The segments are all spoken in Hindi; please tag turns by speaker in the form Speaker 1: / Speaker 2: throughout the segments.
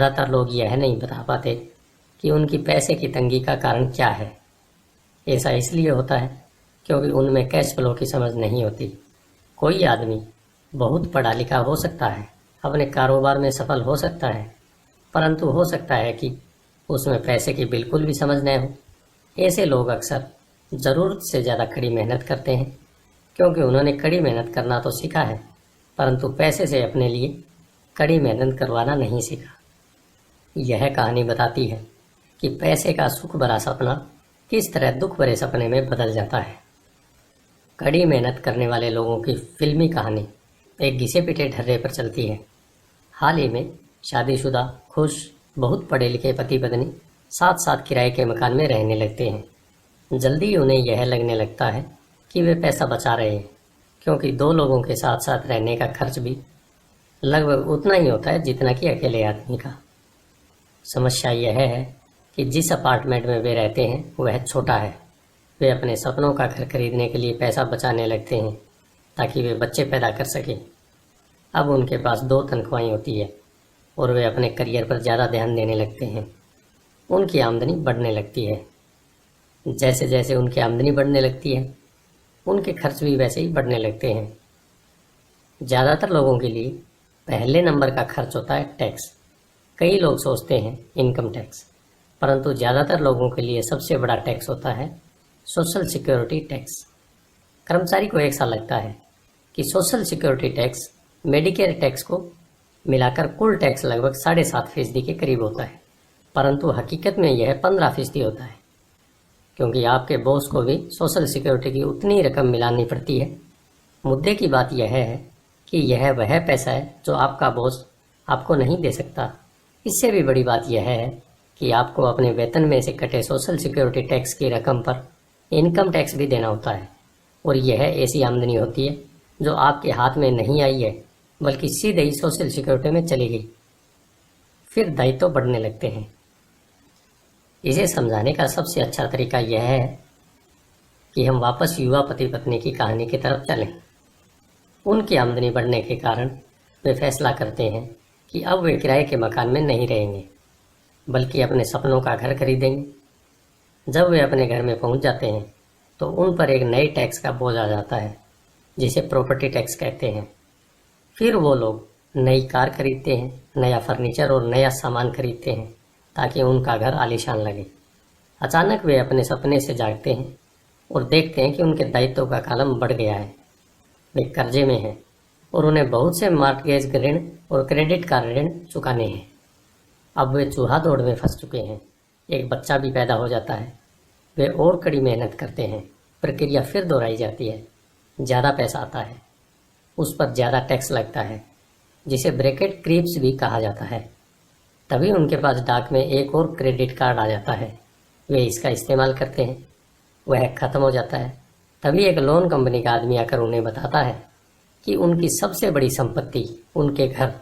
Speaker 1: ज़्यादातर लोग यह नहीं बता पाते कि उनकी पैसे की तंगी का कारण क्या है। ऐसा इसलिए होता है क्योंकि उनमें कैश फ्लो की समझ नहीं होती। कोई आदमी बहुत पढ़ा लिखा हो सकता है, अपने कारोबार में सफल हो सकता है, परंतु हो सकता है कि उसमें पैसे की बिल्कुल भी समझ न हो। ऐसे लोग अक्सर ज़रूरत से ज़्यादा कड़ी मेहनत करते हैं क्योंकि उन्होंने कड़ी मेहनत करना तो सीखा है, परंतु पैसे से अपने लिए कड़ी मेहनत करवाना नहीं सीखा। यह कहानी बताती है कि पैसे का सुख भरा सपना किस तरह दुख भरे सपने में बदल जाता है। कड़ी मेहनत करने वाले लोगों की फिल्मी कहानी एक घिसे पिटे ढर्रे पर चलती है। हाल ही में शादीशुदा, खुश, बहुत पढ़े लिखे पति पत्नी साथ साथ किराए के मकान में रहने लगते हैं। जल्दी उन्हें यह लगने लगता है कि वे पैसा बचा रहे हैं, क्योंकि दो लोगों के साथ साथ रहने का खर्च भी लगभग उतना ही होता है जितना कि अकेले आदमी का। समस्या यह है कि जिस अपार्टमेंट में वे रहते हैं वह छोटा है। वे अपने सपनों का घर खरीदने के लिए पैसा बचाने लगते हैं ताकि वे बच्चे पैदा कर सकें। अब उनके पास 2 तनख्वाहें होती है और वे अपने करियर पर ज़्यादा ध्यान देने लगते हैं। उनकी आमदनी बढ़ने लगती है। जैसे जैसे उनकी आमदनी बढ़ने लगती है, उनके खर्च भी वैसे ही बढ़ने लगते हैं। ज़्यादातर लोगों के लिए पहले नंबर का खर्च होता है टैक्स। कई लोग सोचते हैं इनकम टैक्स, परंतु ज़्यादातर लोगों के लिए सबसे बड़ा टैक्स होता है सोशल सिक्योरिटी टैक्स। कर्मचारी को एक साल लगता है कि social security tax Medicare tax को मिलाकर कुल टैक्स लगभग 7.5% के करीब होता है, परंतु हकीकत में यह 15% होता है, क्योंकि आपके बॉस को भी सोशल सिक्योरिटी की उतनी ही रकम मिलानी पड़ती है। मुद्दे की बात यह है कि यह वह पैसा है जो आपका बॉस आपको नहीं दे सकता। इससे भी बड़ी बात यह है कि आपको अपने वेतन में से कटे सोशल सिक्योरिटी टैक्स की रकम पर इनकम टैक्स भी देना होता है, और यह ऐसी आमदनी होती है जो आपके हाथ में नहीं आई है, बल्कि सीधे ही सोशल सिक्योरिटी में चली गई। फिर दायित्व बढ़ने लगते हैं। इसे समझाने का सबसे अच्छा तरीका यह है कि हम वापस युवा पति पत्नी की कहानी की तरफ चलें। उनकी आमदनी बढ़ने के कारण वे फैसला करते हैं कि अब वे किराए के मकान में नहीं रहेंगे, बल्कि अपने सपनों का घर खरीदेंगे। जब वे अपने घर में पहुंच जाते हैं तो उन पर एक नई टैक्स का बोझ आ जाता है, जिसे प्रॉपर्टी टैक्स कहते हैं। फिर वो लोग नई कार खरीदते हैं, नया फर्नीचर और नया सामान खरीदते हैं ताकि उनका घर आलीशान लगे। अचानक वे अपने सपने से जागते हैं और देखते हैं कि उनके दायित्व का कॉलम बढ़ गया है। वे कर्जे में हैं और उन्हें बहुत से मॉर्टगेज ऋण और क्रेडिट कार्ड ऋण चुकाने हैं। अब वे चूहा दौड़ में फंस चुके हैं। एक बच्चा भी पैदा हो जाता है। वे और कड़ी मेहनत करते हैं। प्रक्रिया फिर दोहराई जाती है। ज़्यादा पैसा आता है, उस पर ज़्यादा टैक्स लगता है, जिसे ब्रैकेट क्रीप्स भी कहा जाता है। तभी उनके पास डाक में एक और क्रेडिट कार्ड आ जाता है। वे इसका इस्तेमाल करते हैं, वह ख़त्म हो जाता है। तभी एक लोन कंपनी का आदमी आकर उन्हें बताता है कि उनकी सबसे बड़ी संपत्ति, उनके घर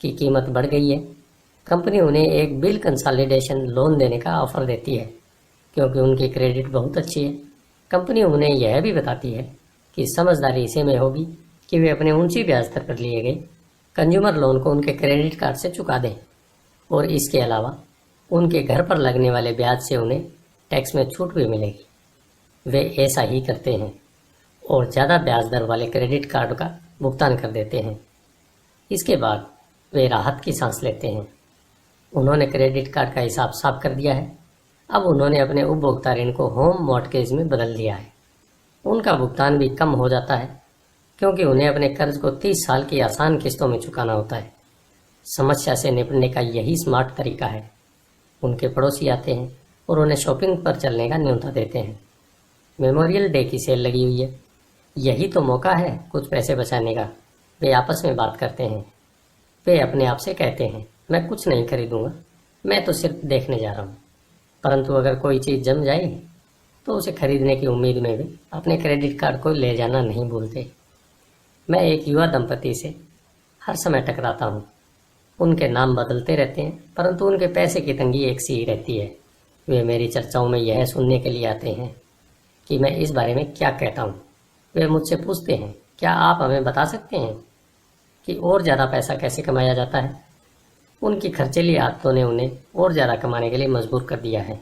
Speaker 1: की कीमत बढ़ गई है। कंपनी उन्हें एक बिल कंसोलिडेशन लोन देने का ऑफर देती है, क्योंकि उनकी क्रेडिट बहुत अच्छी है। कंपनी उन्हें यह भी बताती है कि समझदारी इसे में होगी कि वे अपने ऊंची ब्याज दर पर लिए गए कंज्यूमर लोन को उनके क्रेडिट कार्ड से चुका दें, और इसके अलावा उनके घर पर लगने वाले ब्याज से उन्हें टैक्स में छूट भी मिलेगी। वे ऐसा ही करते हैं और ज़्यादा ब्याज दर वाले क्रेडिट कार्ड का भुगतान कर देते हैं। इसके बाद वे राहत की सांस लेते हैं। उन्होंने क्रेडिट कार्ड का हिसाब साफ कर दिया है। अब उन्होंने अपने उपभोक्ता ऋण को होम मॉर्टगेज में बदल दिया है। उनका भुगतान भी कम हो जाता है, क्योंकि उन्हें अपने कर्ज को 30 साल की आसान किस्तों में चुकाना होता है। समस्या से निपटने का यही स्मार्ट तरीका है। उनके पड़ोसी आते हैं और उन्हें शॉपिंग पर चलने का न्योता देते हैं। मेमोरियल डे की सेल लगी हुई है, यही तो मौका है कुछ पैसे बचाने का। वे आपस में बात करते हैं। वे अपने आप से कहते हैं, मैं कुछ नहीं खरीदूंगा, मैं तो सिर्फ देखने जा रहा हूँ। परंतु अगर कोई चीज़ जम जाए तो उसे खरीदने की उम्मीद में भी अपने क्रेडिट कार्ड को ले जाना नहीं भूलते। मैं एक युवा दंपति से हर समय टकराता हूँ। उनके नाम बदलते रहते हैं, परंतु उनके पैसे की तंगी एक सी ही रहती है। वे मेरी चर्चाओं में यह सुनने के लिए आते हैं कि मैं इस बारे में क्या कहता हूँ। वे मुझसे पूछते हैं, क्या आप हमें बता सकते हैं कि और ज़्यादा पैसा कैसे कमाया जाता है? उनकी खर्चीली आदतों ने उन्हें और ज़्यादा कमाने के लिए मजबूर कर दिया है।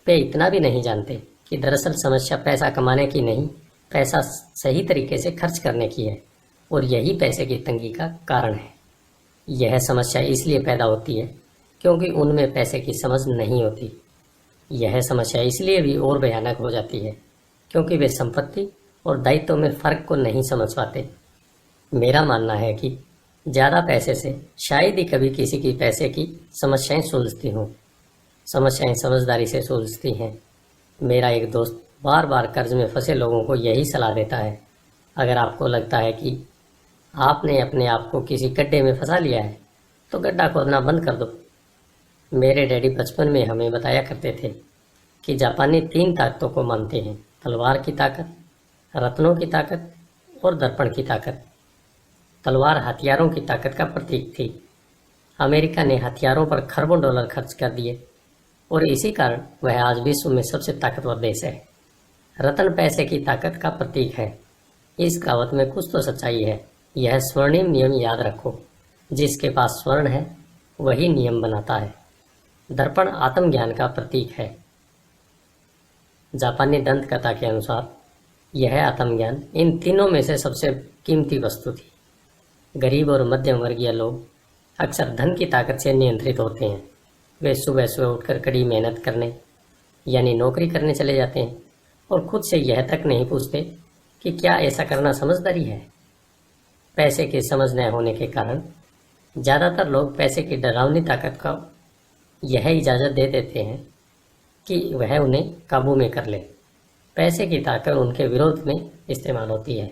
Speaker 1: वे इतना भी नहीं जानते कि दरअसल समस्या पैसा कमाने की नहीं, पैसा सही तरीके से खर्च करने की है, और यही पैसे की तंगी का कारण है। यह समस्या इसलिए पैदा होती है क्योंकि उनमें पैसे की समझ नहीं होती। यह समस्या इसलिए भी और भयानक हो जाती है क्योंकि वे संपत्ति और दायित्व में फ़र्क को नहीं समझ पाते। मेरा मानना है कि ज़्यादा पैसे से शायद ही कभी किसी की पैसे की समस्याएं सुलझती हों। समस्याएं समझदारी से सुलझती हैं। मेरा एक दोस्त बार बार कर्ज में फंसे लोगों को यही सलाह देता है, अगर आपको लगता है कि आपने अपने आप को किसी गड्ढे में फंसा लिया है तो गड्ढा खोदना बंद कर दो। मेरे डैडी बचपन में हमें बताया करते थे कि जापानी 3 ताकतों को मानते हैं: तलवार की ताकत, रत्नों की ताकत और दर्पण की ताकत। तलवार हथियारों की ताकत का प्रतीक थी। अमेरिका ने हथियारों पर खरबों डॉलर खर्च कर दिए और इसी कारण वह आज विश्व में सबसे ताकतवर देश है। रत्न पैसे की ताकत का प्रतीक है। इस कहावत में कुछ तो सच्चाई है। यह स्वर्णिम नियम याद रखो, जिसके पास स्वर्ण है वही नियम बनाता है। दर्पण आत्मज्ञान का प्रतीक है। जापानी दंत कथा के अनुसार यह आत्मज्ञान इन तीनों में से सबसे कीमती वस्तु थी। गरीब और मध्यम वर्गीय लोग अक्सर धन की ताकत से नियंत्रित होते हैं। वे सुबह सुबह उठकर कड़ी मेहनत करने यानी नौकरी करने चले जाते हैं और खुद से यह तक नहीं पूछते कि क्या ऐसा करना समझदारी है। पैसे की समझ न होने के कारण ज़्यादातर लोग पैसे की डरावनी ताकत का यह इजाज़त दे देते हैं कि वह उन्हें काबू में कर ले। पैसे की ताकत उनके विरोध में इस्तेमाल होती है।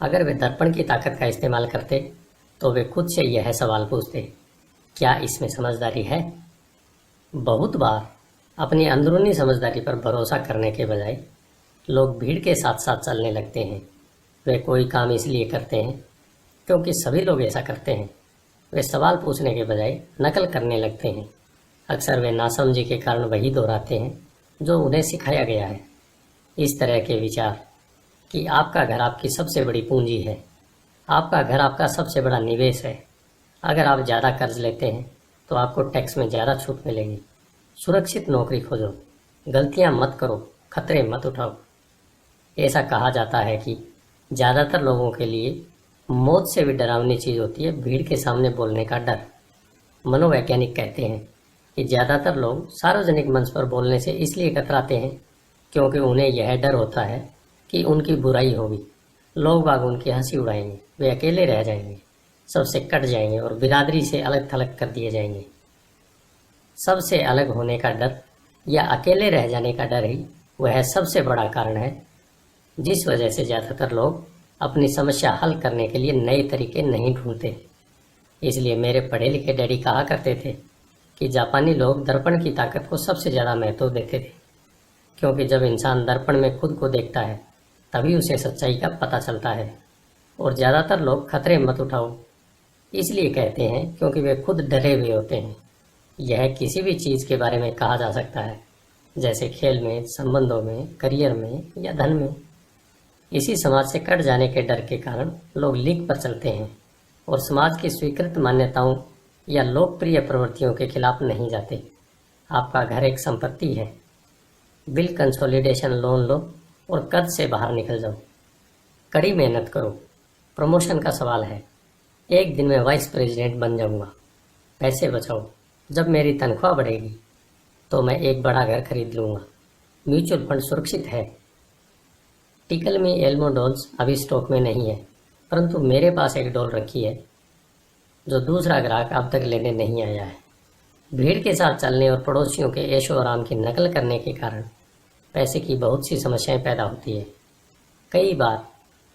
Speaker 1: अगर वे दर्पण की ताकत का इस्तेमाल करते तो वे खुद से यह सवाल पूछते, क्या इसमें समझदारी है? बहुत बार अपनी अंदरूनी समझदारी पर भरोसा करने के बजाय लोग भीड़ के साथ साथ चलने लगते हैं। वे कोई काम इसलिए करते हैं क्योंकि सभी लोग ऐसा करते हैं। वे सवाल पूछने के बजाय नकल करने लगते हैं। अक्सर वे नासमझी के कारण वही दोहराते हैं जो उन्हें सिखाया गया है। इस तरह के विचार कि आपका घर आपकी सबसे बड़ी पूंजी है, आपका घर आपका सबसे बड़ा निवेश है, अगर आप ज़्यादा कर्ज लेते हैं तो आपको टैक्स में ज़्यादा छूट मिलेगी, सुरक्षित नौकरी खोजो, गलतियां मत करो, खतरे मत उठाओ। ऐसा कहा जाता है कि ज़्यादातर लोगों के लिए मौत से भी डरावनी चीज़ होती है भीड़ के सामने बोलने का डर। मनोवैज्ञानिक कहते हैं कि ज़्यादातर लोग सार्वजनिक मंच पर बोलने से इसलिए कतराते हैं क्योंकि उन्हें यह डर होता है कि उनकी बुराई होगी, लोग बाग उनकी हंसी उड़ाएंगे, वे अकेले रह जाएंगे, सबसे कट जाएंगे और बिरादरी से अलग थलग कर दिए जाएंगे। सबसे अलग होने का डर या अकेले रह जाने का डर ही वह सबसे बड़ा कारण है जिस वजह से ज़्यादातर लोग अपनी समस्या हल करने के लिए नए तरीके नहीं ढूंढते। इसलिए मेरे पढ़े लिखे डैडी कहा करते थे कि जापानी लोग दर्पण की ताकत को सबसे ज़्यादा महत्व देते थे, क्योंकि जब इंसान दर्पण में खुद को देखता है तभी उसे सच्चाई का पता चलता है। और ज़्यादातर लोग खतरे मत उठाओ इसलिए कहते हैं क्योंकि वे खुद डरे हुए होते हैं। यह किसी भी चीज़ के बारे में कहा जा सकता है, जैसे खेल में, संबंधों में, करियर में या धन में। इसी समाज से कट जाने के डर के कारण लोग लीक पर चलते हैं और समाज की स्वीकृत मान्यताओं या लोकप्रिय प्रवृत्तियों के खिलाफ नहीं जाते। आपका घर एक संपत्ति है। बिल कंसोलिडेशन लोन लो और कर्ज से बाहर निकल जाओ। कड़ी मेहनत करो। प्रमोशन का सवाल है, एक दिन में वाइस प्रेसिडेंट बन जाऊंगा। पैसे बचाओ। जब मेरी तनख्वाह बढ़ेगी तो मैं एक बड़ा घर खरीद लूँगा। म्यूचुअल फंड सुरक्षित है। टिकल में एल्मो डॉल्स अभी स्टॉक में नहीं है, परंतु मेरे पास एक डॉल रखी है जो दूसरा ग्राहक अब तक लेने नहीं आया है। भीड़ के साथ चलने और पड़ोसियों के ऐशो आराम की नकल करने के कारण पैसे की बहुत सी समस्याएं पैदा होती है। कई बार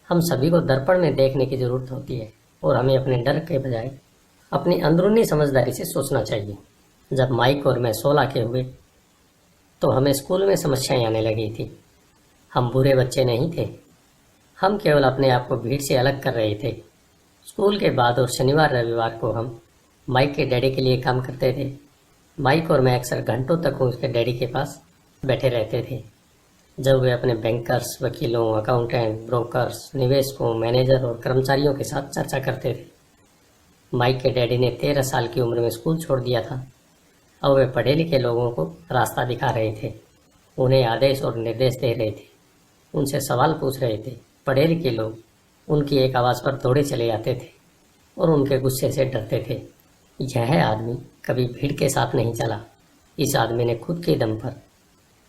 Speaker 1: हम सभी को दर्पण में देखने की ज़रूरत होती है और हमें अपने डर के बजाय अपनी अंदरूनी समझदारी से सोचना चाहिए। जब माइक और मैं 16 के हुए तो हमें स्कूल में समस्याएं आने लगी थी। हम बुरे बच्चे नहीं थे, हम केवल अपने आप को भीड़ से अलग कर रहे थे। स्कूल के बाद और शनिवार रविवार को हम माइक के डैडी के लिए काम करते थे। माइक और मैं अक्सर घंटों तक उसके डैडी के पास बैठे रहते थे जब वे अपने बैंकर्स, वकीलों, अकाउंटेंट, ब्रोकर्स, निवेशकों, मैनेजर और कर्मचारियों के साथ चर्चा करते थे। माइक के डैडी ने 13 साल की उम्र में स्कूल छोड़ दिया था। अब वे पढ़े लिखे लोगों को रास्ता दिखा रहे थे, उन्हें आदेश और निर्देश दे रहे थे, उनसे सवाल पूछ रहे थे। पढ़े लिखे लोग उनकी एक आवाज़ पर दौड़े चले जाते थे और उनके गुस्से से डरते थे। यह आदमी कभी भीड़ के साथ नहीं चला। इस आदमी ने खुद के दम पर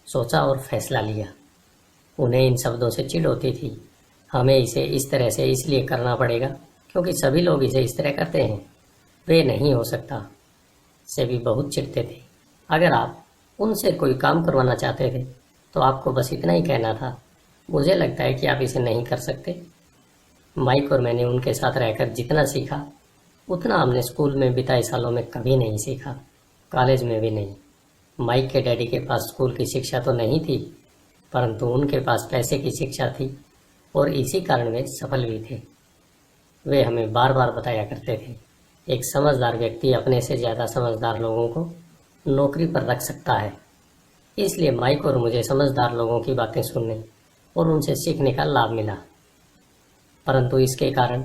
Speaker 1: सोचा और फैसला लिया। उन्हें इन शब्दों से चिढ़ होती थी, हमें इसे इस तरह से इसलिए करना पड़ेगा क्योंकि सभी लोग इसे इस तरह करते हैं, वे नहीं हो सकता से भी बहुत चिढ़ते थे। अगर आप उनसे कोई काम करवाना चाहते थे तो आपको बस इतना ही कहना था, मुझे लगता है कि आप इसे नहीं कर सकते। माइक और मैंने उनके साथ रहकर जितना सीखा उतना हमने स्कूल में बिताए सालों में कभी नहीं सीखा, कॉलेज में भी नहीं। माइक के डैडी के पास स्कूल की शिक्षा तो नहीं थी, परंतु उनके पास पैसे की शिक्षा थी और इसी कारण वे सफल भी थे। वे हमें बार बार बताया करते थे, एक समझदार व्यक्ति अपने से ज़्यादा समझदार लोगों को नौकरी पर रख सकता है। इसलिए माइक और मुझे समझदार लोगों की बातें सुनने और उनसे सीखने का लाभ मिला। परंतु इसके कारण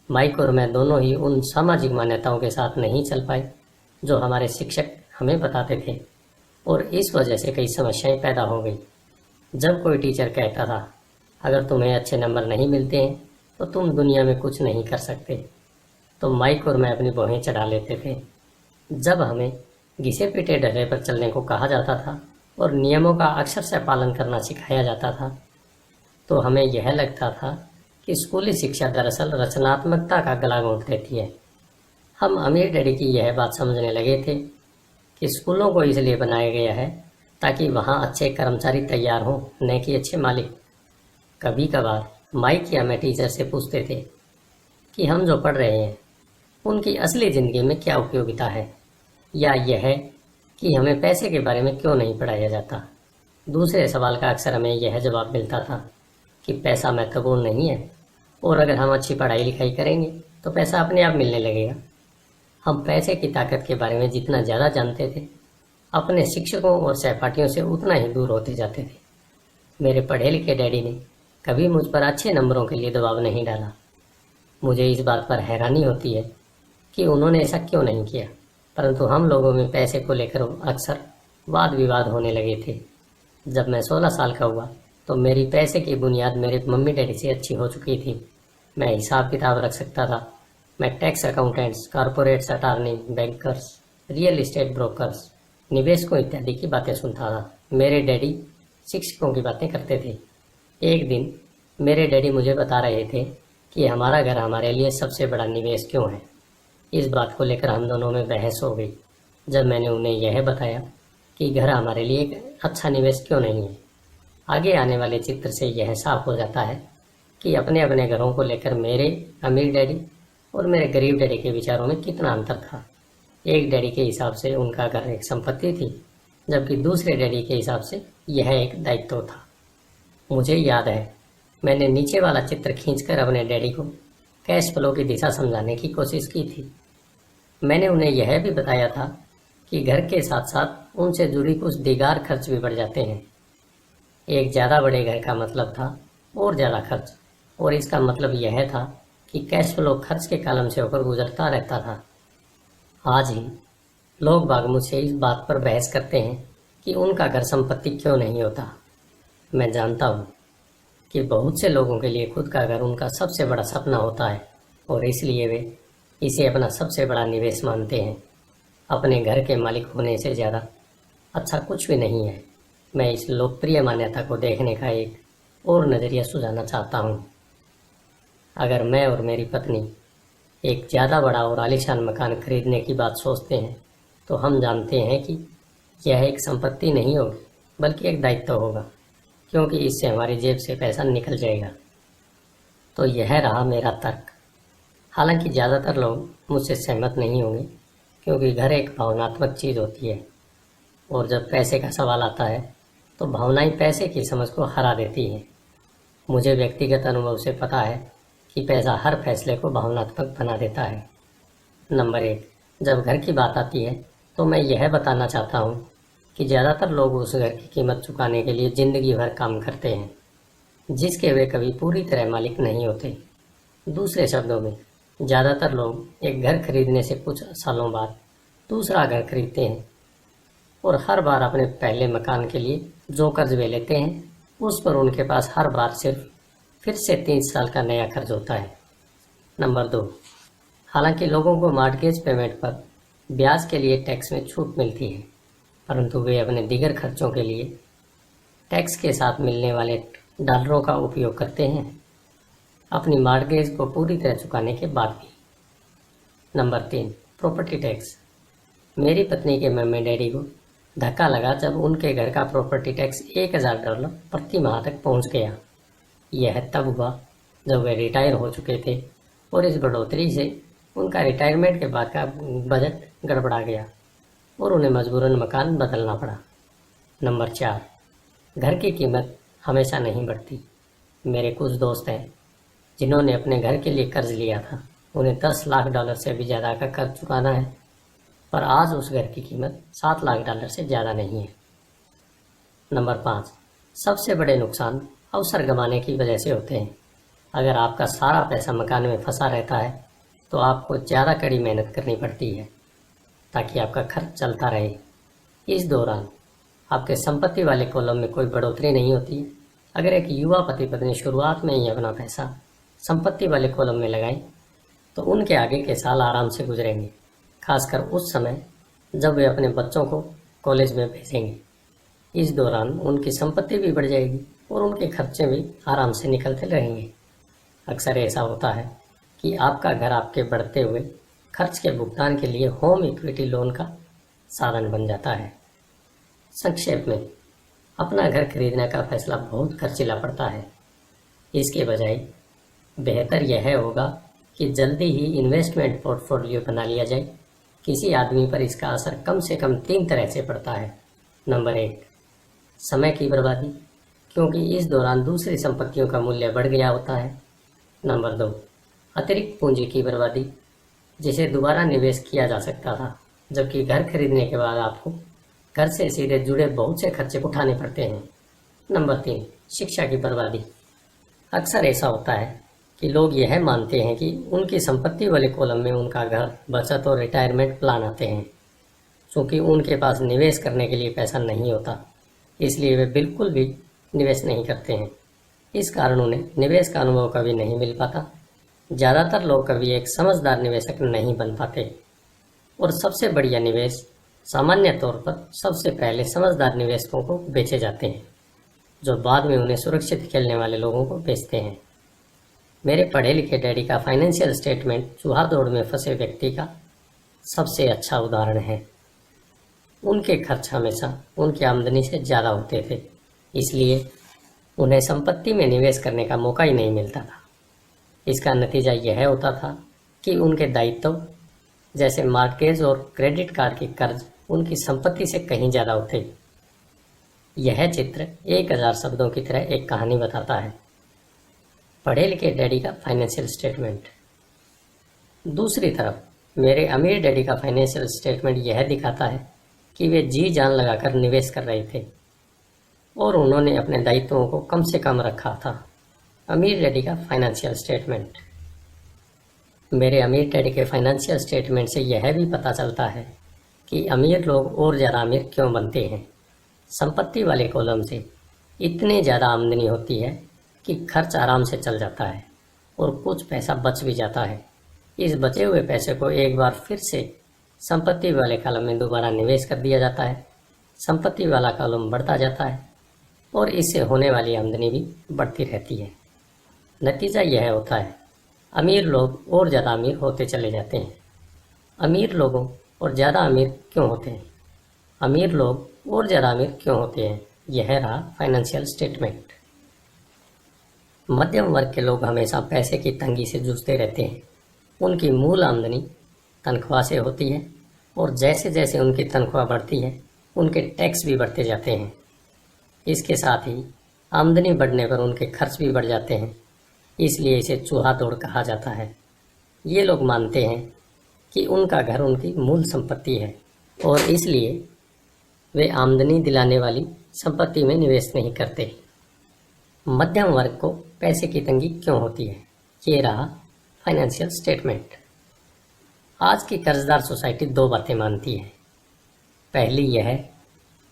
Speaker 1: माइक और मैं दोनों ही उन सामाजिक मान्यताओं के साथ नहीं चल पाए जो हमारे शिक्षक हमें बताते थे, और इस वजह से कई समस्याएं पैदा हो गई। जब कोई टीचर कहता था, अगर तुम्हें अच्छे नंबर नहीं मिलते हैं तो तुम दुनिया में कुछ नहीं कर सकते, तो माइक और मैं अपनी भौहें चढ़ा लेते थे। जब हमें घिसे पीटे ढर्रे पर चलने को कहा जाता था और नियमों का अक्षरशः पालन करना सिखाया जाता था, तो हमें यह लगता था कि स्कूली शिक्षा दरअसल रचनात्मकता का गला घोंट देती है। हम अमीर डैडी की यह बात समझने लगे थे कि स्कूलों को इसलिए बनाया गया है ताकि वहाँ अच्छे कर्मचारी तैयार हों, न कि अच्छे मालिक। कभी कभार माइक या मैं टीचर से पूछते थे कि हम जो पढ़ रहे हैं उनकी असली ज़िंदगी में क्या उपयोगिता है, या यह है कि हमें पैसे के बारे में क्यों नहीं पढ़ाया जाता। दूसरे सवाल का अक्सर हमें यह जवाब मिलता था कि पैसा महत्वपूर्ण नहीं है, और अगर हम अच्छी पढ़ाई लिखाई करेंगे तो पैसा अपने आप मिलने लगेगा। हम पैसे की ताकत के बारे में जितना ज़्यादा जानते थे, अपने शिक्षकों और सहपाठियों से उतना ही दूर होते जाते थे। मेरे पढ़े लिखे डैडी ने कभी मुझ पर अच्छे नंबरों के लिए दबाव नहीं डाला। मुझे इस बात पर हैरानी होती है कि उन्होंने ऐसा क्यों नहीं किया, परंतु हम लोगों में पैसे को लेकर अक्सर वाद विवाद होने लगे थे। जब मैं 16 साल का हुआ तो मेरी पैसे की बुनियाद मेरे मम्मी डैडी से अच्छी हो चुकी थी। मैं हिसाब किताब रख सकता था। मैं tax accountants, corporates attorney, bankers, real estate brokers, निवेशकों इत्यादि की बातें सुनता था। मेरे डैडी शिक्षकों की बातें करते थे। एक दिन मेरे डैडी मुझे बता रहे थे कि हमारा घर हमारे लिए सबसे बड़ा निवेश क्यों है। इस बात को लेकर हम दोनों में बहस हो गई। जब मैंने उन्हें यह बताया कि घर हमारे लिए एक अच्छा निवेश क्यों नहीं है, आगे आने वाले चित्र से यह साफ हो जाता है कि अपने अपने घरों को लेकर मेरे अमीर डैडी और मेरे गरीब डैडी के विचारों में कितना अंतर था। एक डैडी के हिसाब से उनका घर एक संपत्ति थी, जबकि दूसरे डैडी के हिसाब से यह एक दायित्व था। मुझे याद है, मैंने नीचे वाला चित्र खींचकर अपने डैडी को कैश फ्लो की दिशा समझाने की कोशिश की थी। मैंने उन्हें यह भी बताया था कि घर के साथ साथ उनसे जुड़ी कुछ दीगार खर्च भी बढ़ जाते हैं। एक ज़्यादा बड़े घर का मतलब था और ज़्यादा खर्च, और इसका मतलब यह था कि कैश फ्लो खर्च के कॉलम से होकर गुजरता रहता था। आज ही लोग बाग मुझसे इस बात पर बहस करते हैं कि उनका घर संपत्ति क्यों नहीं होता। मैं जानता हूँ कि बहुत से लोगों के लिए खुद का घर उनका सबसे बड़ा सपना होता है, और इसलिए वे इसे अपना सबसे बड़ा निवेश मानते हैं। अपने घर के मालिक होने से ज़्यादा अच्छा कुछ भी नहीं है। मैं इस लोकप्रिय मान्यता को देखने का एक और नज़रिया सुझाना चाहता हूँ। अगर मैं और मेरी पत्नी एक ज़्यादा बड़ा और आलीशान मकान खरीदने की बात सोचते हैं, तो हम जानते हैं कि यह एक संपत्ति नहीं होगी बल्कि एक दायित्व होगा, क्योंकि इससे हमारी जेब से पैसा निकल जाएगा। तो यह रहा मेरा तर्क। हालांकि ज़्यादातर लोग मुझसे सहमत नहीं होंगे, क्योंकि घर एक भावनात्मक चीज़ होती है, और जब पैसे का सवाल आता है तो भावनाएं पैसे की समझ को हरा देती हैं। मुझे व्यक्तिगत अनुभव से पता है कि पैसा हर फैसले को भावनात्मक बना देता है। नंबर 1, जब घर की बात आती है तो मैं यह बताना चाहता हूँ कि ज़्यादातर लोग उस घर की कीमत चुकाने के लिए ज़िंदगी भर काम करते हैं, जिसके वे कभी पूरी तरह मालिक नहीं होते। दूसरे शब्दों में, ज़्यादातर लोग एक घर खरीदने से कुछ सालों बाद दूसरा घर खरीदते हैं और हर बार अपने पहले मकान के लिए जो कर्ज वे लेते हैं उस पर उनके पास हर बार सिर्फ फिर से 30 साल का नया कर्ज होता है। नंबर 2, हालांकि लोगों को मॉर्गेज पेमेंट पर ब्याज के लिए टैक्स में छूट मिलती है, परंतु वे अपने दीगर खर्चों के लिए टैक्स के साथ मिलने वाले डॉलरों का उपयोग करते हैं, अपनी मॉर्गेज को पूरी तरह चुकाने के बाद भी। Number 3, property tax. मेरी पत्नी के मम्मी डैडी को धक्का लगा जब उनके घर का प्रॉपर्टी टैक्स $1000 प्रति माह तक पहुंच गया। यह तब हुआ जब वे रिटायर हो चुके थे और इस बढ़ोतरी से उनका रिटायरमेंट के बाद का बजट गड़बड़ा गया और उन्हें मजबूरन मकान बदलना पड़ा। नंबर 4, घर की कीमत हमेशा नहीं बढ़ती। मेरे कुछ दोस्त हैं जिन्होंने अपने घर के लिए कर्ज लिया था। उन्हें $10 लाख से भी ज़्यादा का कर्ज चुकाना है, पर आज उस घर की कीमत $7 लाख से ज़्यादा नहीं है। नंबर 5, सबसे बड़े नुकसान अवसर गंवाने की वजह से होते हैं। अगर आपका सारा पैसा मकान में फंसा रहता है तो आपको ज़्यादा कड़ी मेहनत करनी पड़ती है ताकि आपका खर्च चलता रहे। इस दौरान आपके संपत्ति वाले कॉलम में कोई बढ़ोतरी नहीं होती। अगर एक युवा पति पत्नी शुरुआत में ही अपना पैसा संपत्ति वाले कॉलम में लगाएं तो उनके आगे के साल आराम से गुजरेंगे, खासकर उस समय जब वे अपने बच्चों को कॉलेज में भेजेंगे। इस दौरान उनकी संपत्ति भी बढ़ जाएगी और उनके खर्चे भी आराम से निकलते रहेंगे। अक्सर ऐसा होता है कि आपका घर आपके बढ़ते हुए खर्च के भुगतान के लिए होम इक्विटी लोन का साधन बन जाता है। संक्षेप में, अपना घर खरीदने का फैसला बहुत खर्चीला पड़ता है। इसके बजाय बेहतर यह होगा कि जल्दी ही इन्वेस्टमेंट पोर्टफोलियो बना लिया जाए। किसी आदमी पर इसका असर कम से कम 3 तरह से पड़ता है। नंबर 1, समय की बर्बादी, क्योंकि इस दौरान दूसरी संपत्तियों का मूल्य बढ़ गया होता है। नंबर 2, अतिरिक्त पूंजी की बर्बादी, जिसे दोबारा निवेश किया जा सकता था, जबकि घर खरीदने के बाद आपको घर से सीधे जुड़े बहुत से खर्चे उठाने पड़ते हैं। नंबर 3, शिक्षा की बर्बादी। अक्सर ऐसा होता है कि लोग यह मानते हैं कि उनकी संपत्ति वाले कॉलम में उनका घर, बचत और रिटायरमेंट प्लान आते हैं। क्योंकि उनके पास निवेश करने के लिए पैसा नहीं होता, इसलिए वे बिल्कुल भी निवेश नहीं करते हैं। इस कारण उन्हें निवेश का अनुभव कभी नहीं मिल पाता। ज़्यादातर लोग कभी एक समझदार निवेशक नहीं बन पाते और सबसे बढ़िया निवेश सामान्य तौर पर सबसे पहले समझदार निवेशकों को बेचे जाते हैं, जो बाद में उन्हें सुरक्षित खेलने वाले लोगों को बेचते हैं। मेरे पढ़े लिखे डैडी का फाइनेंशियल स्टेटमेंट चूहा दौड़ में फंसे व्यक्ति का सबसे अच्छा उदाहरण है। उनके खर्च हमेशा उनकी आमदनी से ज़्यादा होते थे, इसलिए उन्हें संपत्ति में निवेश करने का मौका ही नहीं मिलता था। इसका नतीजा यह होता था कि उनके दायित्व जैसे मॉर्गेज और क्रेडिट कार्ड के कर्ज उनकी संपत्ति से कहीं ज़्यादा होते। यह चित्र 1000 शब्दों की तरह एक कहानी बताता है। पढ़े लिखे डैडी का फाइनेंशियल स्टेटमेंट। दूसरी तरफ मेरे अमीर डैडी का फाइनेंशियल स्टेटमेंट यह दिखाता है कि वे जी जान लगाकर निवेश कर रहे थे और उन्होंने अपने दायित्वों को कम से कम रखा था। अमीर डैडी का फाइनेंशियल स्टेटमेंट। मेरे अमीर डैडी के फाइनेंशियल स्टेटमेंट से यह भी पता चलता है कि अमीर लोग और ज़्यादा अमीर क्यों बनते हैं। संपत्ति वाले कॉलम से इतनी ज़्यादा आमदनी होती है कि खर्च आराम से चल जाता है और कुछ पैसा बच भी जाता है। इस बचे हुए पैसे को एक बार फिर से संपत्ति वाले कॉलम में दोबारा निवेश कर दिया जाता है। संपत्ति वाला कॉलम बढ़ता जाता है और इससे होने वाली आमदनी भी बढ़ती रहती है। नतीजा यह होता है, अमीर लोग और ज़्यादा अमीर होते चले जाते हैं। अमीर लोगों और ज़्यादा अमीर क्यों होते हैं? अमीर लोग और ज़्यादा अमीर क्यों होते हैं? यह रहा फाइनेंशियल स्टेटमेंट। मध्यम वर्ग के लोग हमेशा पैसे की तंगी से जूझते रहते हैं। उनकी मूल आमदनी तनख्वाह से होती है और जैसे जैसे उनकी तनख्वाह बढ़ती है उनके टैक्स भी बढ़ते जाते हैं। इसके साथ ही आमदनी बढ़ने पर उनके खर्च भी बढ़ जाते हैं, इसलिए इसे चूहा दौड़ कहा जाता है। ये लोग मानते हैं कि उनका घर उनकी मूल संपत्ति है और इसलिए वे आमदनी दिलाने वाली संपत्ति में निवेश नहीं करते। मध्यम वर्ग को पैसे की तंगी क्यों होती है? ये रहा फाइनेंशियल स्टेटमेंट। आज की कर्जदार सोसाइटी दो बातें मानती है। पहली यह है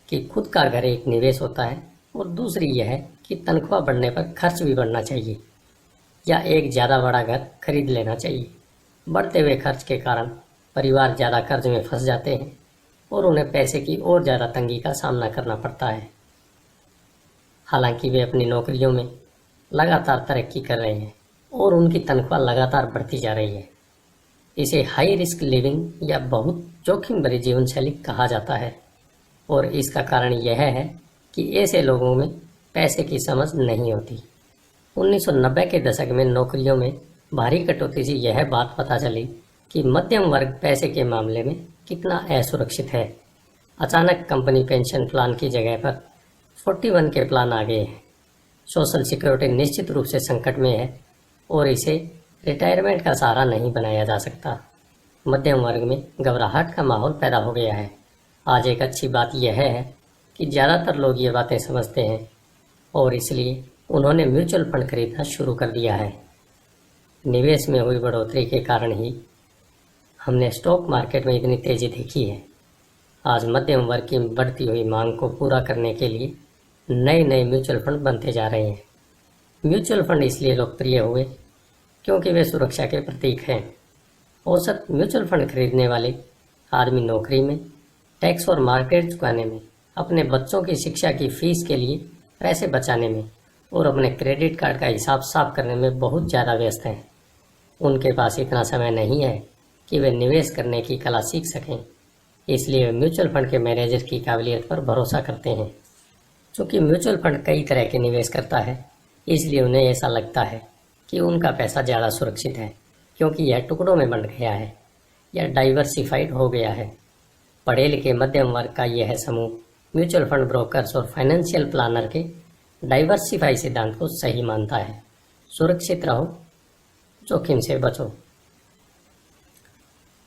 Speaker 1: कि खुद का घर एक निवेश होता है और दूसरी यह है कि तनख्वाह बढ़ने पर खर्च भी बढ़ना चाहिए या एक ज़्यादा बड़ा घर खरीद लेना चाहिए। बढ़ते हुए खर्च के कारण परिवार ज़्यादा कर्ज में फंस जाते हैं और उन्हें पैसे की और ज़्यादा तंगी का सामना करना पड़ता है। हालांकि वे अपनी नौकरियों में लगातार तरक्की कर रहे हैं और उनकी तनख्वाह लगातार बढ़ती जा रही है। इसे हाई रिस्क लिविंग या बहुत जोखिम भरी जीवन शैली कहा जाता है और इसका कारण यह है कि ऐसे लोगों में पैसे की समझ नहीं होती। 1990 के दशक में नौकरियों में भारी कटौती से यह बात पता चली कि मध्यम वर्ग पैसे के मामले में कितना असुरक्षित है। अचानक कंपनी पेंशन प्लान की जगह पर 41 के प्लान आ गए हैं। सोशल सिक्योरिटी निश्चित रूप से संकट में है और इसे रिटायरमेंट का सहारा नहीं बनाया जा सकता। मध्यम वर्ग में घबराहट का माहौल पैदा हो गया है। आज एक अच्छी बात यह है कि ज़्यादातर लोग ये बातें समझते हैं और इसलिए उन्होंने म्यूचुअल फंड खरीदना शुरू कर दिया है। निवेश में हुई बढ़ोतरी के कारण ही हमने स्टॉक मार्केट में इतनी तेज़ी देखी है। आज मध्यम वर्ग की बढ़ती हुई मांग को पूरा करने के लिए नए नए म्यूचुअल फंड बनते जा रहे हैं। म्यूचुअल फंड इसलिए लोकप्रिय हुए क्योंकि वे सुरक्षा के प्रतीक हैं। औसत म्यूचुअल फंड खरीदने वाले आदमी नौकरी में, टैक्स और मार्केट चुकाने में, अपने बच्चों की शिक्षा की फीस के लिए पैसे बचाने में और अपने क्रेडिट कार्ड का हिसाब साफ करने में बहुत ज़्यादा व्यस्त हैं। उनके पास इतना समय नहीं है कि वे निवेश करने की कला सीख सकें, इसलिए वे म्यूचुअल फंड के मैनेजर की काबिलियत पर भरोसा करते हैं। चूँकि म्यूचुअल फंड कई तरह के निवेश करता है, इसलिए उन्हें ऐसा लगता है कि उनका पैसा ज़्यादा सुरक्षित है क्योंकि यह टुकड़ों में बंट गया है या डाइवर्सिफाइड हो गया है। पढ़े लिखे मध्यम वर्ग का यह समूह म्यूचुअल फंड ब्रोकर्स और फाइनेंशियल प्लानर के डाइवर्सिफाई सिद्धांत को सही मानता है। सुरक्षित रहो, जोखिम से बचो।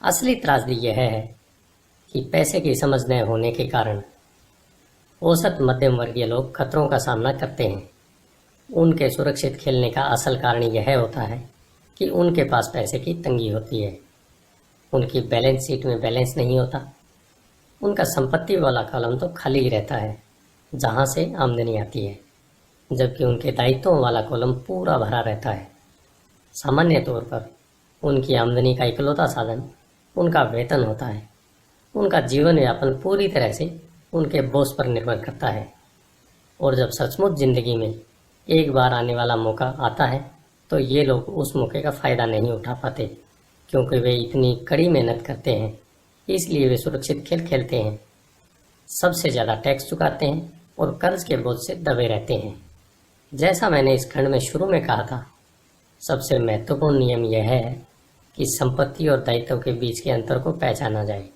Speaker 1: असली त्रासदी यह है कि पैसे की समझ न होने के कारण औसत मध्यम वर्गीय लोग खतरों का सामना करते हैं। उनके सुरक्षित खेलने का असल कारण यह होता है कि उनके पास पैसे की तंगी होती है। उनकी बैलेंस शीट में बैलेंस नहीं होता। उनका संपत्ति वाला कॉलम तो खाली ही रहता है जहां से आमदनी आती है, जबकि उनके दायित्वों वाला कॉलम पूरा भरा रहता है। सामान्य तौर पर उनकी आमदनी का इकलौता साधन उनका वेतन होता है। उनका जीवन यापन पूरी तरह से उनके बॉस पर निर्भर करता है और जब सचमुच जिंदगी में एक बार आने वाला मौका आता है तो ये लोग उस मौके का फ़ायदा नहीं उठा पाते क्योंकि वे इतनी कड़ी मेहनत करते हैं। इसलिए वे सुरक्षित खेल खेलते हैं, सबसे ज़्यादा टैक्स चुकाते हैं और कर्ज के बोझ से दबे रहते हैं। जैसा मैंने इस खंड में शुरू में कहा था, सबसे महत्वपूर्ण नियम यह है कि संपत्ति और दायित्व के बीच के अंतर को पहचाना जाए।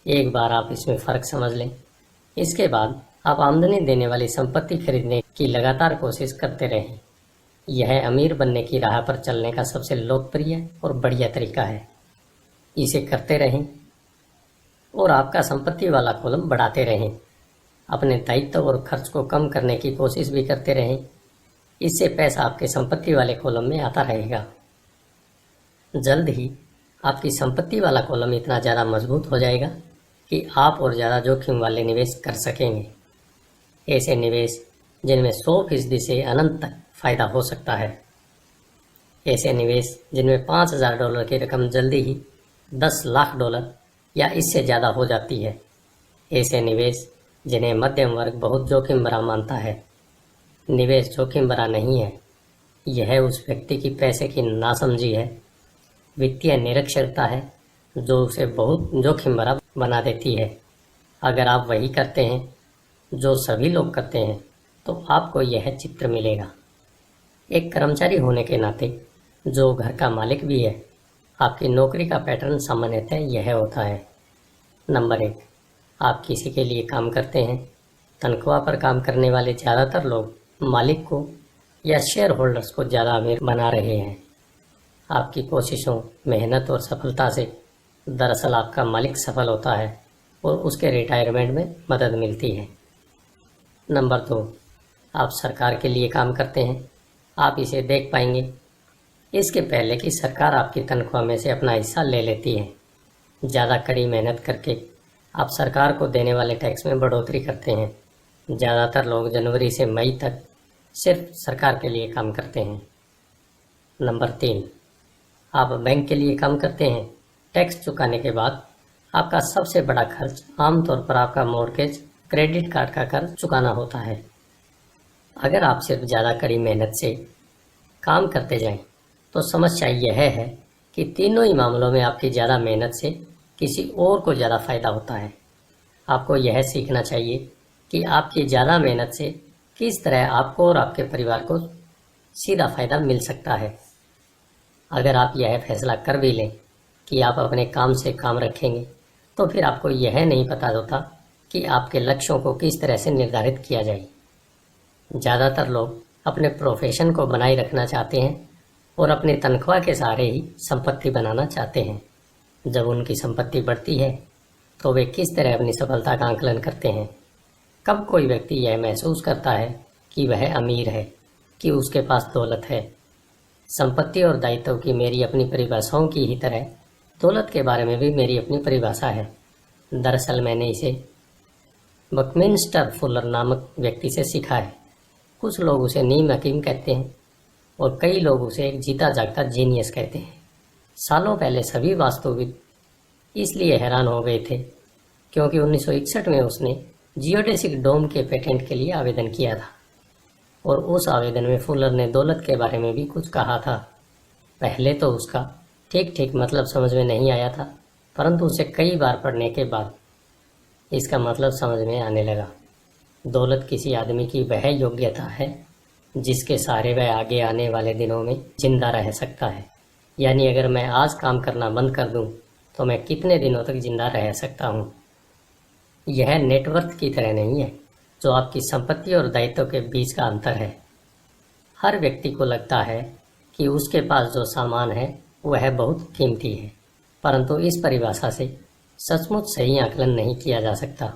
Speaker 1: एक बार आप इसमें फ़र्क समझ लें, इसके बाद आप आमदनी देने वाली संपत्ति खरीदने की लगातार कोशिश करते रहें। यह अमीर बनने की राह पर चलने का सबसे लोकप्रिय और बढ़िया तरीका है। इसे करते रहें और आपका संपत्ति वाला कॉलम बढ़ाते रहें। अपने दायित्व और खर्च को कम करने की कोशिश भी करते रहें। इससे पैसा आपके संपत्ति वाले कॉलम में आता रहेगा। जल्द ही आपकी संपत्ति वाला कॉलम इतना ज़्यादा मजबूत हो जाएगा कि आप और ज़्यादा जोखिम वाले निवेश कर सकेंगे। ऐसे निवेश जिनमें 100% से अनंत तक फ़ायदा हो सकता है। ऐसे निवेश जिनमें $5,000 की रकम जल्दी ही $10 लाख या इससे ज़्यादा हो जाती है। ऐसे निवेश जिन्हें मध्यम वर्ग बहुत जोखिम भरा मानता है। निवेश जोखिम भरा नहीं है, यह उस व्यक्ति की पैसे की नासमझी है, वित्तीय निरक्षरता है जो उसे बहुत जोखिम भरा बना देती है। अगर आप वही करते हैं जो सभी लोग करते हैं तो आपको यह चित्र मिलेगा। एक कर्मचारी होने के नाते जो घर का मालिक भी है, आपकी नौकरी का पैटर्न सामान्यतः यह होता है। नंबर 1, आप किसी के लिए काम करते हैं। तनख्वाह पर काम करने वाले ज़्यादातर लोग मालिक को या शेयर होल्डर्स को ज़्यादा अमीर बना रहे हैं। आपकी कोशिशों, मेहनत और सफलता से दरअसल आपका मालिक सफल होता है और उसके रिटायरमेंट में मदद मिलती है। नंबर 2, आप सरकार के लिए काम करते हैं। आप इसे देख पाएंगे इसके पहले कि सरकार आपकी तनख्वाह में से अपना हिस्सा ले लेती है। ज़्यादा कड़ी मेहनत करके आप सरकार को देने वाले टैक्स में बढ़ोतरी करते हैं। ज़्यादातर लोग जनवरी से मई तक सिर्फ सरकार के लिए काम करते हैं। नंबर 3, आप बैंक के लिए काम करते हैं। टैक्स चुकाने के बाद आपका सबसे बड़ा खर्च आमतौर पर आपका मॉर्गेज, क्रेडिट कार्ड का कर्ज चुकाना होता है। अगर आप सिर्फ ज़्यादा कड़ी मेहनत से काम करते जाएं, तो समस्या यह है कि तीनों ही मामलों में आपकी ज़्यादा मेहनत से किसी और को ज़्यादा फायदा होता है। आपको यह सीखना चाहिए कि आपकी ज़्यादा मेहनत से किस तरह आपको और आपके परिवार को सीधा फायदा मिल सकता है। अगर आप यह फैसला कर भी लें कि आप अपने काम से काम रखेंगे, तो फिर आपको यह नहीं पता होता कि आपके लक्ष्यों को किस तरह से निर्धारित किया जाए। ज़्यादातर लोग अपने प्रोफेशन को बनाए रखना चाहते हैं और अपनी तनख्वाह के सहारे ही संपत्ति बनाना चाहते हैं। जब उनकी संपत्ति बढ़ती है तो वे किस तरह अपनी सफलता का आंकलन करते हैं। कब कोई व्यक्ति यह महसूस करता है कि वह अमीर है, कि उसके पास दौलत है। संपत्ति और दायित्व की मेरी अपनी परिभाषाओं की ही तरह दौलत के बारे में भी मेरी अपनी परिभाषा है। दरअसल मैंने इसे बकमिंस्टर फुलर नामक व्यक्ति से सीखा है। कुछ लोग उसे नीम हकीम कहते हैं और कई लोग उसे एक जीता जागता जीनियस कहते हैं। सालों पहले सभी वास्तुविद इसलिए हैरान हो गए थे क्योंकि 1961 में उसने जियोडेसिक डोम के पेटेंट के लिए आवेदन किया था और उस आवेदन में फुलर ने दौलत के बारे में भी कुछ कहा था। पहले तो उसका ठीक ठीक मतलब समझ में नहीं आया था, परंतु उसे कई बार पढ़ने के बाद इसका मतलब समझ में आने लगा। दौलत किसी आदमी की वह योग्यता है जिसके सहारे वह आगे आने वाले दिनों में जिंदा रह सकता है। यानी अगर मैं आज काम करना बंद कर दूं, तो मैं कितने दिनों तक जिंदा रह सकता हूं। यह नेटवर्थ की तरह नहीं है जो आपकी संपत्ति और दायित्व के बीच का अंतर है। हर व्यक्ति को लगता है कि उसके पास जो सामान है वह बहुत कीमती है, परंतु इस परिभाषा से सचमुच सही आकलन नहीं किया जा सकता।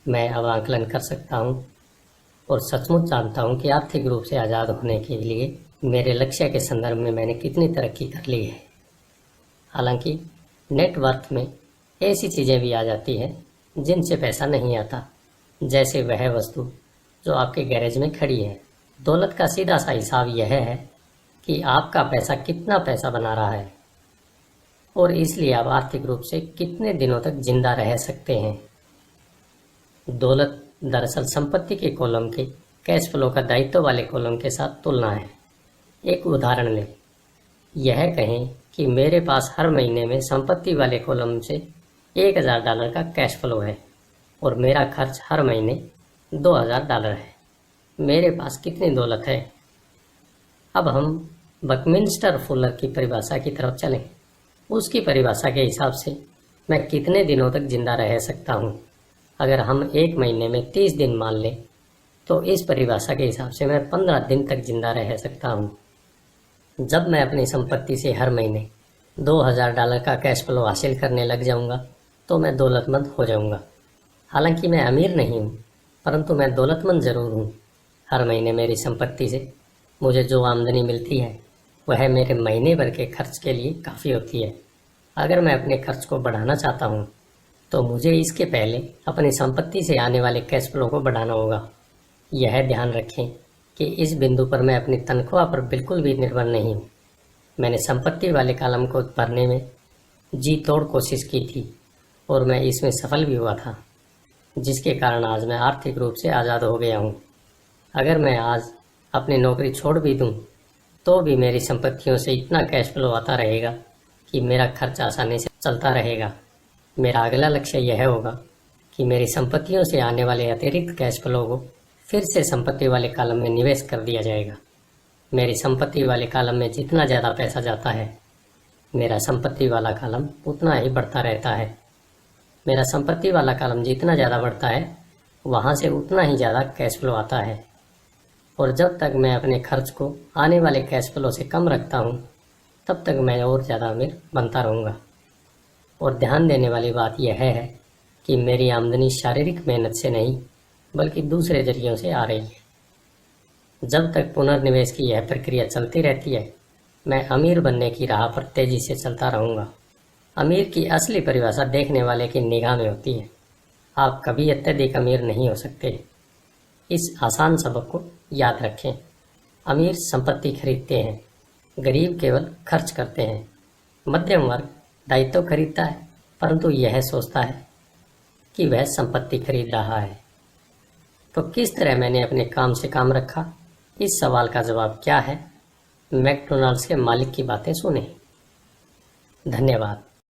Speaker 1: मैं अब आकलन कर सकता हूँ और सचमुच जानता हूँ कि आर्थिक रूप से आज़ाद होने के लिए मेरे लक्ष्य के संदर्भ में मैंने कितनी तरक्की कर ली है। हालांकि नेटवर्थ में ऐसी चीज़ें भी आ जाती हैं जिनसे पैसा नहीं आता, जैसे वह वस्तु जो आपके गैरेज में खड़ी है। दौलत का सीधा सा हिसाब यह है कि आपका पैसा कितना पैसा बना रहा है और इसलिए आप आर्थिक रूप से कितने दिनों तक जिंदा रह सकते हैं। दौलत दरअसल संपत्ति के कॉलम के कैश फ्लो का दायित्व वाले कॉलम के साथ तुलना है। एक उदाहरण लें, यह कहें कि मेरे पास हर महीने में संपत्ति वाले कॉलम से $1000 का कैश फ्लो है और मेरा खर्च हर महीने $2000 है। मेरे पास कितनी दौलत है? अब हम बकमिंस्टर फुलर की परिभाषा की तरफ चलें। उसकी परिभाषा के हिसाब से मैं कितने दिनों तक जिंदा रह सकता हूँ। अगर हम एक महीने में 30 दिन मान लें, तो इस परिभाषा के हिसाब से मैं 15 दिन तक जिंदा रह सकता हूँ। जब मैं अपनी संपत्ति से हर महीने $2000 का कैश फ्लो हासिल करने लग जाऊंगा, तो मैं दौलतमंद हो जाऊंगा। हालांकि मैं अमीर नहीं हूँ, परंतु मैं दौलतमंद ज़रूर हूँ। हर महीने मेरी संपत्ति से मुझे जो आमदनी मिलती है वह मेरे महीने भर के खर्च के लिए काफ़ी होती है। अगर मैं अपने खर्च को बढ़ाना चाहता हूँ, तो मुझे इसके पहले अपनी संपत्ति से आने वाले कैश फ्लो को बढ़ाना होगा। यह ध्यान रखें कि इस बिंदु पर मैं अपनी तनख्वाह पर बिल्कुल भी निर्भर नहीं हूँ। मैंने संपत्ति वाले कॉलम को भरने में जी तोड़ कोशिश की थी और मैं इसमें सफल भी हुआ था, जिसके कारण आज मैं आर्थिक रूप से आज़ाद हो गया हूँ। अगर मैं आज अपनी नौकरी छोड़ भी दूँ, तो भी मेरी संपत्तियों से इतना कैश फ्लो आता रहेगा कि मेरा खर्च आसानी से चलता रहेगा। मेरा अगला लक्ष्य यह होगा कि मेरी संपत्तियों से आने वाले अतिरिक्त कैश फ्लो को फिर से संपत्ति वाले कॉलम में निवेश कर दिया जाएगा। मेरी संपत्ति वाले कॉलम में जितना ज़्यादा पैसा जाता है, मेरा संपत्ति वाला कॉलम उतना ही बढ़ता रहता है। मेरा संपत्ति वाला कॉलम जितना ज़्यादा बढ़ता है, वहाँ से उतना ही ज़्यादा कैश फ्लो आता है। और जब तक मैं अपने खर्च को आने वाले कैश फ्लो से कम रखता हूँ, तब तक मैं और ज़्यादा अमीर बनता रहूँगा। और ध्यान देने वाली बात यह है कि मेरी आमदनी शारीरिक मेहनत से नहीं, बल्कि दूसरे जरियों से आ रही है। जब तक पुनर्निवेश की यह प्रक्रिया चलती रहती है, मैं अमीर बनने की राह पर तेजी से चलता रहूँगा। अमीर की असली परिभाषा देखने वाले की निगाह में होती है। आप कभी अत्यधिक अमीर नहीं हो सकते। इस आसान सबक को याद रखें। अमीर संपत्ति खरीदते हैं, गरीब केवल खर्च करते हैं। मध्यम वर्ग दायित्व खरीदता है, परंतु यह सोचता है कि वह संपत्ति खरीद रहा है। तो किस तरह मैंने अपने काम से काम रखा? इस सवाल का जवाब क्या है? मैकडॉनल्ड्स के मालिक की बातें सुने। धन्यवाद।